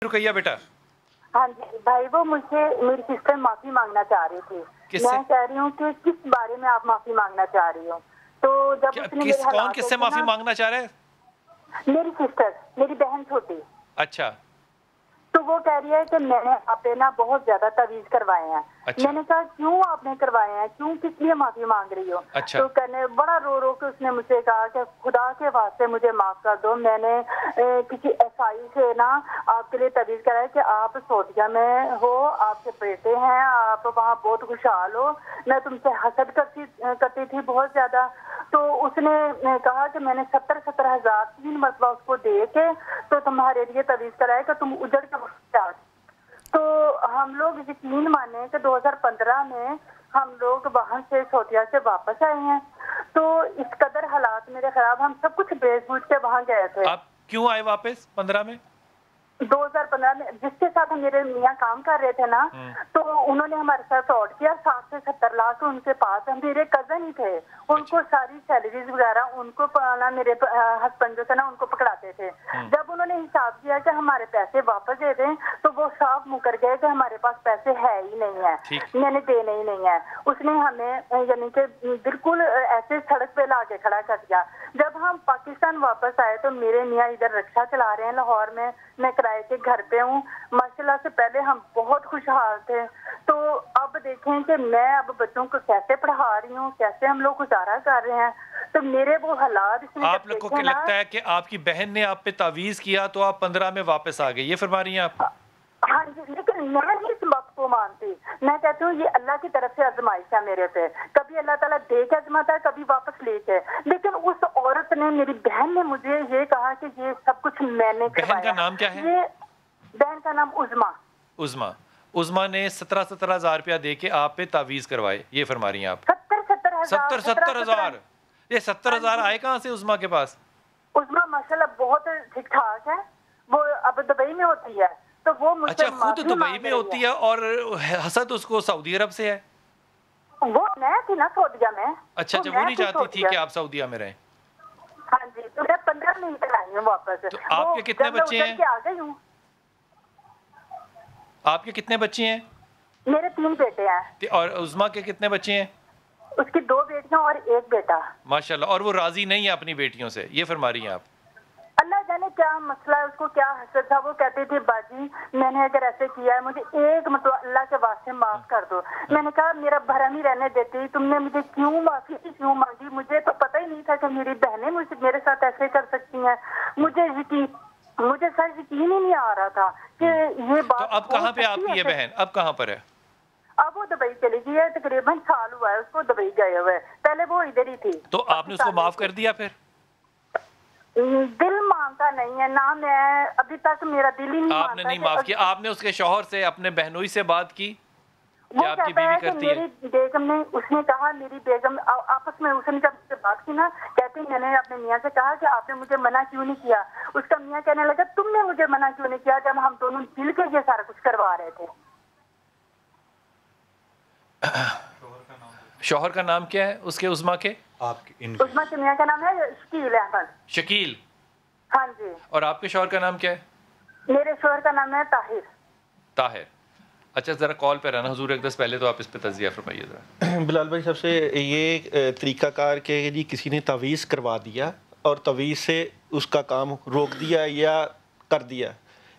رقیہ بیٹا؟ ہاں جی بھائی، وہ مجھ سے میری سسٹر معافی مانگنا چاہ رہی تھی. میں کہہ رہی ہوں کہ کس بارے میں آپ معافی مانگنا چاہ رہی ہو؟ تو جب اس نے کون کس سے معافی مانگنا چاہ رہے ہیں؟ میری سسٹر، میری بہن چھوٹی. اچھا. تو وہ کہہ رہی ہے کہ میں نے آپ پہ نا بہت زیادہ تعویذ کروائے ہیں. میں نے کہا کیوں آپ نے کروائے ہیں، کیوں کس لیے معافی مانگ رہی ہو؟ تو کہنے بڑا رو رو کے اس نے مجھ سے کہا کہ خدا کے واسطے مجھے معاف کر دو، میں نے کسی عیسائی سے نا آپ کے لیے تعویذ کرایا کہ آپ سعودیہ میں ہو، آپ کے بیٹے ہیں، آپ وہاں بہت خوشحال ہو، میں تم سے حسد کرتی تھی بہت زیادہ. تو اس نے کہا کہ میں نے 70,000 3 مرتبہ اس کو دے کے تو تمہارے لیے تعویذ کرایا کہ تم اجڑ کے وقت. تو ہم لوگ یقین مانے کہ 2015 میں ہم لوگ وہاں سے سعودیہ سے واپس آئے ہیں. تو اس قدر حالات میرے خراب، ہم سب کچھ بیچ بوجھ کے وہاں گئے تھے. آپ کیوں آئے واپس 15 میں؟ 2015 میں جس کے ساتھ میرے میاں کام کر رہے تھے نا، تو انہوں نے ہمارے ساتھ فراڈ کیا. 60 سے 70 لاکھ ان کے پاس، میرے کزن ہی تھے، ان کو ساری سیلریز وغیرہ ان کو میرے ہسبینڈ جو تھے نا ان کو پکڑاتے تھے. جب انہوں نے حساب کیا کہ ہمارے پیسے واپس دے دیں تو وہ صاف مکر گئے کہ ہمارے پاس پیسے ہے ہی نہیں ہے، میں نے دینے ہی نہیں ہے. اس نے ہمیں یعنی کہ بالکل ایسے سڑک پہ لا کے کھڑا کر دیا. جب ہم پاکستان واپس آئے تو میرے میاں ادھر رکشہ چلا رہے ہیں لاہور میں کرائے کے گھر پہ ہوں. ماشاءاللہ سے پہلے ہم بہت خوشحال تھے. تو اب دیکھیں کہ میں اب بچوں کو کیسے پڑھا رہی ہوں، کیسے ہم لوگ گزارا کر رہے ہیں. تو میرے وہ حالات اس میں آپ لوگوں کو لگتا ہے کہ آپ کی بہن نے آپ پہ تعویذ کیا تو آپ 15 میں واپس آ گئے، یہ فرما رہی ہیں آپ؟ ہاں جی، لیکن میں نہیں اس وقت کو مانتی. میں کہتی ہوں یہ اللہ کی طرف سے آزمائش ہے میرے پہ. کبھی اللہ تعالیٰ دے کے آزماتا ہے، کبھی واپس لے کے. لیکن اس عورت نے، میری بہن نے مجھے یہ کہا کہ یہ سب کچھ میں نے کروایا. بہن کا نام کیا ہے؟ بہن کا نام عظما. عظما نے 17,000 روپیہ دے کے آپ پہ تعویذ کروائے، یہ فرما رہی ہیں آپ؟ 70,000. یہ 70,000 آئے کہاں سے عظما کے پاس؟ عظما ماشاءاللہ بہت ٹھیک ٹھاک ہے، وہ اب دبئی میں ہوتی ہے. تو وہ مجھ سے خود دبئی میں ہوتی ہے اور حسد اس کو سعودی عرب سے ہے؟ وہ میں تھی نا سعودیہ میں. اچھا وہ نہیں چاہتی تھی کہ آپ سعودیہ میں رہیں؟ ہاں جی، تو میں 15 میں ہی آئی ہوں واپس. تو آپ کے کتنے بچے ہیں؟ آ گئی ہوں. آپ کے کتنے بچے ہیں؟ میرے 3 بیٹے ہیں. اور عظما کے کتنے بچے ہیں؟ اس کی 2 بیٹیاں اور 1 بیٹا. ماشاءاللہ. اور وہ راضی نہیں ہے اپنی بیٹیوں سے، یہ فرما رہی ہیں آپ؟ اللہ جانے کیا مسئلہ ہے، اس کو کیا حسد تھا. وہ کہتے تھے باجی میں نے اگر ایسے کیا ہے مجھے ایک مرتبہ اللہ کے واسطے معاف کر دو. میں نے کہا میرا بھرم ہی رہنے دیتی، تم نے مجھے کیوں معافی کیوں مانگی؟ مجھے تو پتہ ہی نہیں تھا کہ میری بہنیں میرے ساتھ ایسے کر سکتی ہیں. مجھے سر یقین ہی نہیں آ رہا تھا کہ یہ بات. تو اب کہاں پہ آپ کی یہ بہن، اب کہاں پر ہے؟ اب وہ دبئی چلی گئی ہے، تقریباً سال ہوا ہے اس کو دبئی گئے ہوئے. پہلے وہ ادھر ہی تھی. تو آپ نے اس کو معاف کر دیا پھر؟ دل مانتا نہیں ہے نا، میں ابھی تک میرا دل ہی نہیں مانتا. آپ نے نہیں معاف کیا؟ آپ نے اس کے شوہر سے، اپنے بہنوئی سے بات کی؟ وہ کہتا ہے کہ میری بیگم نے، اس نے کہا میری بیگم آپس میں اس نے جب سے بات کی نا، کہتے ہیں میں نے اپنے میاں سے کہا کہ آپ نے مجھے منع کیوں نہیں کیا. اس کا میاں کہنے لگا تم نے مجھے منع کیوں نہیں کیا جب ہم دونوں مل کے یہ سارا کچھ کروا رہے تھے. شوہر کا نام کیا ہے اس کے عظما کے؟ عظما کے میاں کا نام ہے شکیل احمد. شکیل. ہاں جی. اور آپ کے شوہر کا نام کیا ہے؟ میرے شوہر کا نام ہے طاہر. طاہر. اچھا ذرا کال پہ رہنا حضور، ایک دس پہلے تو آپ اس پہ تجزیہ فرمائیے ذرا. بلال بھائی سب سے یہ طریقہ کار کہ جی کسی نے تعویذ کروا دیا اور تعویذ سے اس کا کام روک دیا یا کر دیا.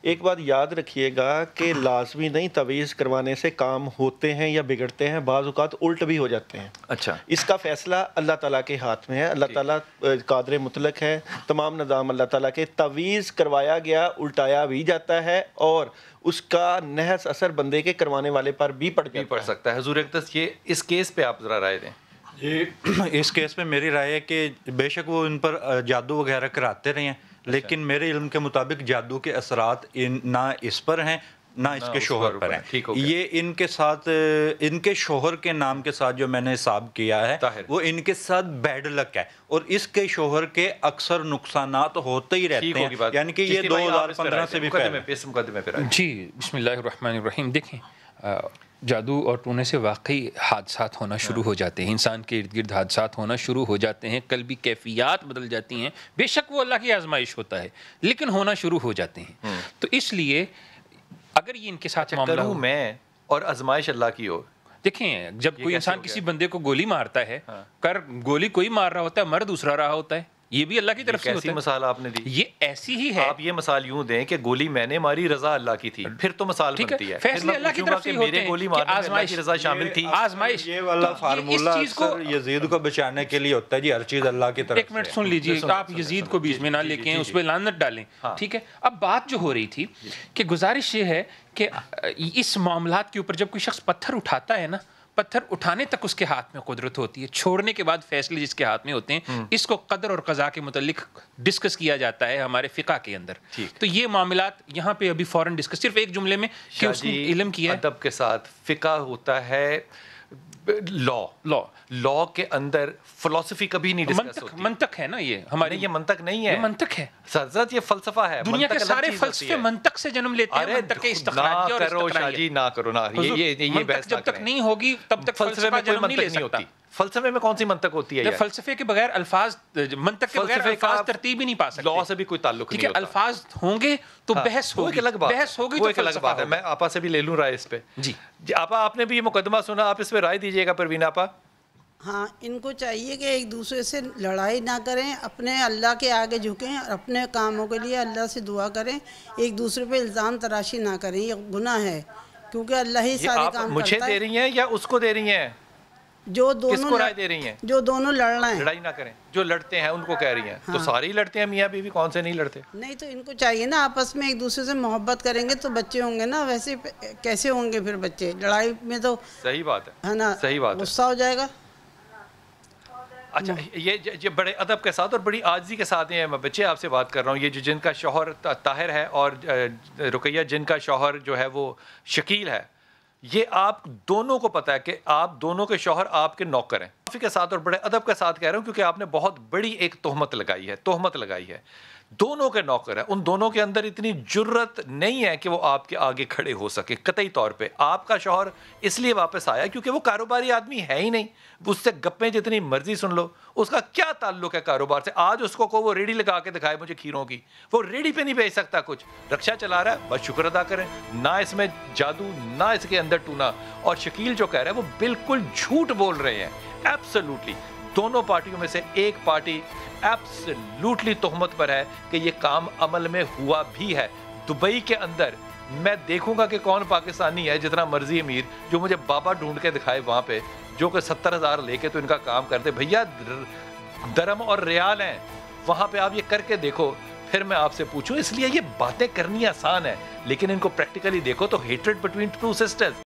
ایک بات یاد رکھیے گا کہ لازمی نہیں تعویذ کروانے سے کام ہوتے ہیں یا بگڑتے ہیں، بعض اوقات الٹ بھی ہو جاتے ہیں. اچھا اس کا فیصلہ اللہ تعالیٰ کے ہاتھ میں ہے. اللہ تعالیٰ قادر مطلق ہے، تمام نظام اللہ تعالیٰ کے. تعویذ کروایا گیا الٹایا بھی جاتا ہے اور اس کا نحس اثر بندے کے کروانے والے پر بھی پڑ سکتا ہے. حضور اقدس یہ اس کیس پہ آپ ذرا رائے دیں. جی اس کیس میں میری رائے ہے کہ بے شک وہ ان پر جادو وغیرہ کراتے رہے ہیں، لیکن میرے علم کے مطابق جادو کے اثرات نہ اس پر ہیں نہ اس کے شوہر پر ہیں. یہ ان کے ساتھ، ان کے شوہر کے نام کے ساتھ جو میں نے حساب کیا ہے وہ ان کے ساتھ بیڈ لک ہے، اور اس کے شوہر کے اکثر نقصانات ہوتے ہی رہتے ہیں. یعنی کہ یہ 2015 سے بھی پہلے. جی بسم اللہ الرحمن الرحیم. دیکھیں جادو اور ٹونے سے واقعی حادثات ہونا شروع ہو جاتے ہیں، انسان کے ارد گرد حادثات ہونا شروع ہو جاتے ہیں، قلبی کیفیات بدل جاتی ہیں. بے شک وہ اللہ کی آزمائش ہوتا ہے لیکن ہونا شروع ہو جاتے ہیں. تو اس لیے اگر یہ ان کے ساتھ معاملہ ہو میں اور آزمائش اللہ کی ہو. دیکھیں جب کوئی انسان کسی بندے کو گولی مارتا ہے, گولی کوئی مار رہا ہوتا ہے, مر دوسرا رہا ہوتا ہے, یہ بھی اللہ کی طرف سے ہوتا ہے. مثال آپ نے دی, یہ ایسی ہی ہے. آپ یہ مثال یوں دیں کہ گولی میں نے ماری, رضا اللہ کی تھی, پھر تو مثال بنتی ہے. فیصلے اللہ کی طرف سے ہوتے ہیں گولی مارنے میں اللہ کی رضا شامل تھی. آزمائش یہ والا فارمولہ اکثر یزید کو بچانے کے لیے ہوتا ہے جی, ہر چیز اللہ کی طرف سے. ایک منٹ سن لیجئے, آپ یزید کو بیچ میں نہ لے کے اس پہ لعنت ڈالیں, ٹھیک ہے. اب بات جو ہو رہی تھی کہ گزارش یہ ہے کہ اس معاملات کے اوپر جب کوئی شخص پتھر اٹھاتا ہے نا, پتھر اٹھانے تک اس کے ہاتھ میں قدرت ہوتی ہے, چھوڑنے کے بعد فیصلے جس کے ہاتھ میں ہوتے ہیں. اس کو قدر اور قضا کے متعلق ڈسکس کیا جاتا ہے ہمارے فقہ کے اندر. تو یہ معاملات یہاں پہ ابھی فوراً ڈسکس, صرف ایک جملے میں کہ اس نے علم کیا ہے. ادب کے ساتھ فقہ ہوتا ہے لا کے اندر فلسفی کبھی نہیں ڈسکس ہوتی. منطق ہے نا یہ ہماری, یہ منطق نہیں ہے, یہ منطق ہے حضرت, یہ فلسفہ ہے. دنیا کے سارے فلسفے منطق سے جنم لیتے ہیں. منطق کے استخراج اور استقراری نہ کرو نا, یہ بحث جب تک نہیں ہوگی تب تک فلسفہ جنم نہیں لے سکتا. فلسفے میں کون سی منطق ہوتی ہے؟ فلسفے کے بغیر الفاظ, منطق کے بغیر الفاظ ترتیب ہی نہیں پا سکتے. لا سے بھی کوئی تعلق نہیں ہوتا. الفاظ ہوں گے تو بحث ہوگی, بحث ہوگی تو فلسفہ ہوگا. میں آپا سے بھی لے لوں رائے اس پہ. جی آپا, آپ نے بھی یہ مقدمہ سنا, آپ اس پہ رائے دیجئے گا. پروین آپا. ہاں, ان کو چاہیے کہ ایک دوسرے سے لڑائی نہ کریں, اپنے اللہ کے آگے جھکیں اور اپنے کاموں کے لیے اللہ سے دعا کریں. ایک دوسرے پہ الزام تراشی نہ کریں, یہ گناہ ہے, کیونکہ اللہ ہی سارے کام کرتا ہے. مجھے دے رہی ہیں یا اس کو دے رہی ہیں؟ جو کس کو رائے دے رہی ہیں؟ جو دونوں لڑ رہے ہیں. لڑائی نہ کریں, جو لڑتے ہیں ان کو کہہ رہی ہیں. تو سارے ہی لڑتے ہیں میاں بیوی, کون سے نہیں لڑتے؟ نہیں, تو ان کو چاہیے نا آپس میں ایک دوسرے سے محبت کریں گے تو بچے ہوں گے نا. ویسے کیسے ہوں گے پھر بچے؟ لڑائی میں تو صحیح بات ہے نا, صحیح بات, غصہ ہو جائے گا. اچھا, یہ بڑے ادب کے ساتھ اور بڑی عاجزی کے ساتھ ہیں. میں بچے آپ سے بات کر رہا ہوں, یہ جو جن کا شوہر طاہر ہے اور رقیہ جن کا شوہر جو ہے وہ شکیل ہے, یہ آپ دونوں کو پتہ ہے کہ آپ دونوں کے شوہر آپ کے نوکر ہیں. معافی کے ساتھ اور بڑے ادب کے ساتھ کہہ رہا ہوں, کیونکہ آپ نے بہت بڑی ایک تہمت لگائی ہے. دونوں کے نوکر ہیں, ان دونوں کے اندر اتنی جرت نہیں ہے کہ وہ آپ کے آگے کھڑے ہو سکے قطعی طور پہ. آپ کا شوہر اس لیے واپس آیا کیونکہ وہ کاروباری آدمی ہے ہی نہیں. اس سے گپیں جتنی مرضی سن لو, اس کا کیا تعلق ہے کاروبار سے؟ آج اس کو وہ ریڑھی لگا کے دکھائے مجھے کھیروں کی, وہ ریڑھی پہ نہیں بیچ سکتا کچھ, رکشا چلا رہا ہے, بس شکر ادا کریں. نہ اس میں جادو, نہ اس کے اندر ٹونا. اور شکیل جو کہہ رہا ہے وہ بالکل جھوٹ بول رہے ہیں, ایبسلیوٹلی. دونوں پارٹیوں میں سے ایک پارٹی ایبسلیوٹلی تہمت پر ہے کہ یہ کام عمل میں ہوا بھی ہے. دبئی کے اندر میں دیکھوں گا کہ کون پاکستانی ہے, جتنا مرضی امیر, جو مجھے بابا ڈھونڈ کے دکھائے وہاں پہ, جو کہ 70,000 لے کے تو ان کا کام کرتے. بھیا درم اور ریال ہیں وہاں پہ, آپ یہ کر کے دیکھو, پھر میں آپ سے پوچھوں. اس لیے یہ باتیں کرنی آسان ہے, لیکن ان کو پریکٹیکلی دیکھو تو ہیٹریڈ بٹوین ٹو سسٹرز.